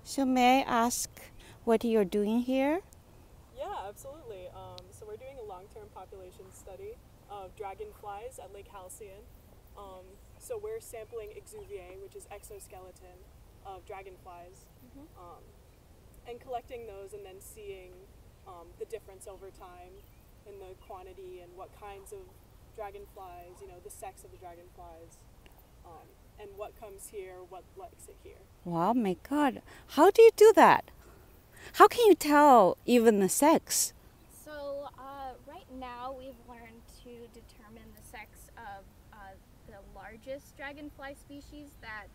So may I ask what you're doing here? Yeah, absolutely. So we're doing a long-term population study of dragonflies at Lake Halcyon. So we're sampling exuviae, which is exoskeleton of dragonflies, and collecting those and then seeing the difference over time in the quantity and what kinds of dragonflies, the sex of the dragonflies, and what comes here, what likes it here. Wow, my God. How do you do that? How can you tell even the sex? So right now we've learned to determine the sex of the largest dragonfly species that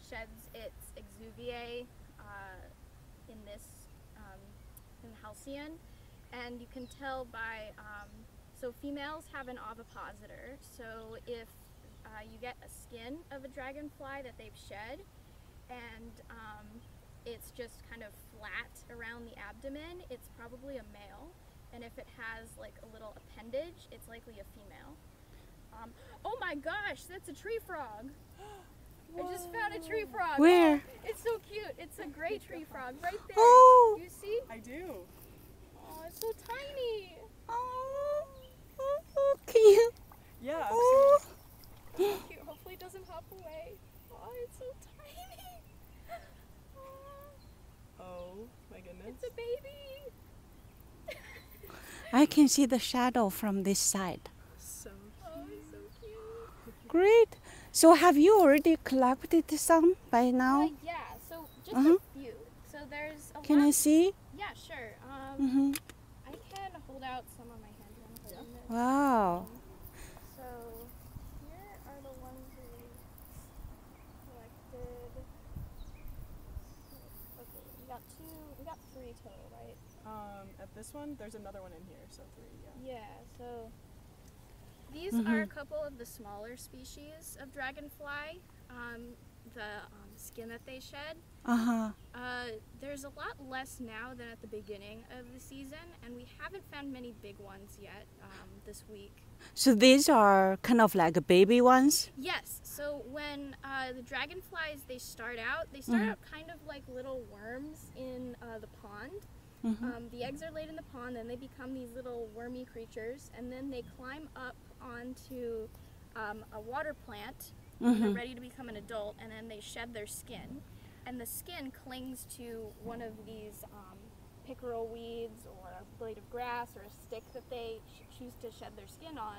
sheds its exuviae in this in Halcyon, and you can tell by so females have an ovipositor. So if you get a skin of a dragonfly that they've shed, and it's just kind of flat around the abdomen, it's probably a male. And if it has like a little appendage, it's likely a female. Oh my gosh, that's a tree frog. I just found a tree frog. Where? Oh, it's so cute. It's a gray tree frog right there. Oh. You see? I do. Oh, it's so tiny. Oh, can you? Yeah, Oh. absolutely. So cute. Hopefully it doesn't hop away. Oh, it's so tiny. Oh, Oh my goodness. it's a baby. I can see the shadow from this side. So Oh, it's so cute. Great. So have you already collected some by now? Yeah, so just Uh-huh. a few. So there's a Can I lot. see? Yeah, sure. Mm-hmm. I can hold out some on my hand. I'm holding this. Wow. So here are the ones we collected. Okay, we got three total, right? At this one, there's another one in here, so 3, yeah. Yeah, so these Mm-hmm. are a couple of the smaller species of dragonfly. The skin that they shed. Uh-huh. There's a lot less now than at the beginning of the season, and we haven't found many big ones yet this week. So these are kind of like baby ones? Yes, so when the dragonflies, they start out kind of like little worms in the pond. The eggs are laid in the pond, then they become these little wormy creatures, and then they climb up onto a water plant when they're ready to become an adult, and then they shed their skin. And the skin clings to one of these pickerel weeds or a blade of grass or a stick that they choose to shed their skin on.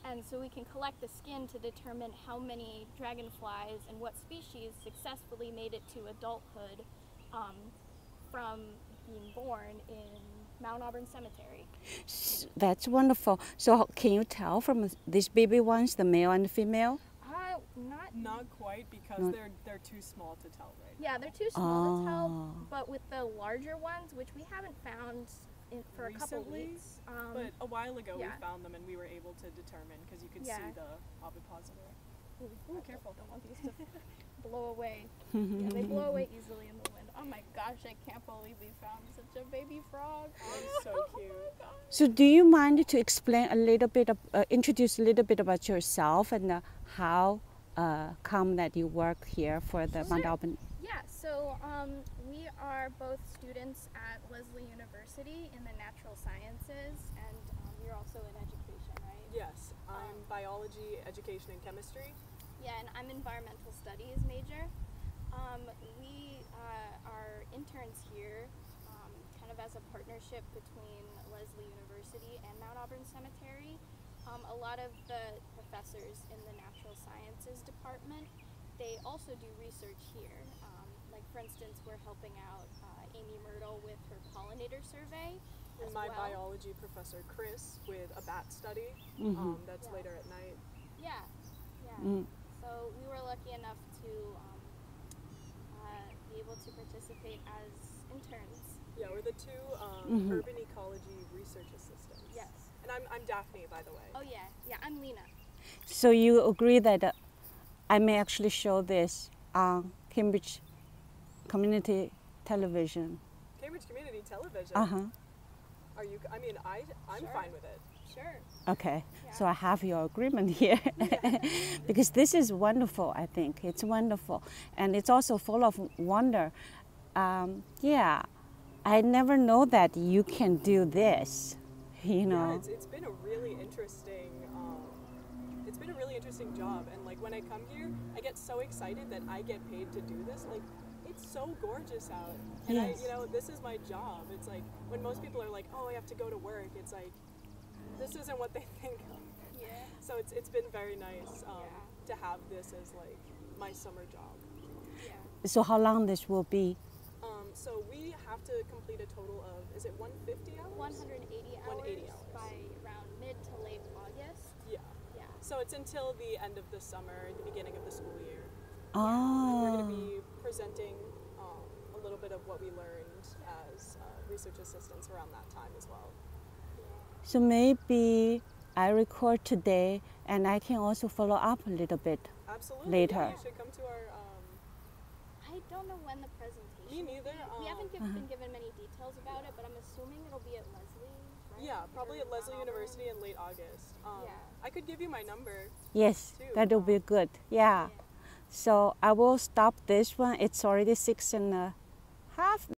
And so we can collect the skin to determine how many dragonflies and what species successfully made it to adulthood from being born in Mount Auburn Cemetery. That's wonderful. So can you tell from these baby ones, the male and the female? Not quite, because Not- they're too small to tell right Yeah, they're too small to tell, Oh. but with the larger ones, which we haven't found for a couple Recently, weeks. But a while ago yeah. we found them and we were able to determine, because you could Yeah. see the ovipositor. Ooh, careful. Don't want these to blow away. Yeah, they blow away easily in the wind. Oh my gosh, I can't believe we found such a baby frog. It's so cute. Oh my gosh. So do you mind to explain a little bit, introduce a little bit about yourself and how come that you work here for the Mount Sure. Auburn? Yeah, so we are both students at Leslie University in the natural sciences, and you're also in education, right? Yes, I'm biology, education, and chemistry. Yeah, and I'm environmental studies major. We are interns here kind of as a partnership between Leslie University and Mount Auburn Cemetery. A lot of the professors in the natural sciences department, they also do research here. Like for instance, we're helping out Amy Myrtle with her pollinator survey. And as my well. biology professor, Chris, with a bat study. That's Yeah. later at night. Yeah, yeah. Mm. So we were lucky enough to be able to participate as interns. Yeah, we're the two urban ecology research assistants. Yes. And I'm Daphne, by the way. Oh yeah, yeah. I'm Lena. So you agree that I may actually show this on Cambridge Community Television? Cambridge Community Television. Uh-huh. Are you? I mean, I'm Sure. fine with it. Sure. Okay, Yeah. so I have your agreement here because this is wonderful. I think it's wonderful, and it's also full of wonder. Yeah, I never know that you can do this. You know. Yeah, it's been a really interesting. It's been a really interesting job, and like when I come here, I get so excited that I get paid to do this. Like, it's so gorgeous out, and Yes. this is my job. It's like when most people are like, "Oh, I have to go to work." It's like this isn't what they think of. Yeah. So it's been very nice Yeah. to have this as like my summer job. Yeah. So how long this will be? So we have to complete a total of, is it 150 hours? 180 hours, 180 hours. by around mid to late August. Yeah. Yeah. So it's until the end of the summer, the beginning of the school year. Oh. And we're going to be presenting a little bit of what we learned as research assistants around that time as well. So maybe I record today and I can also follow up a little bit. Absolutely. Later. Yeah, you should come to our. I don't know when the presentation. Me neither. We haven't been given many details about it, but I'm assuming it'll be at Leslie. Right? Yeah, probably Or at Leslie Auburn. University in late August. Yeah. I could give you my number. Yes, Too. that will be good. Yeah. Yeah. So I will stop this one. It's already 6 and a half.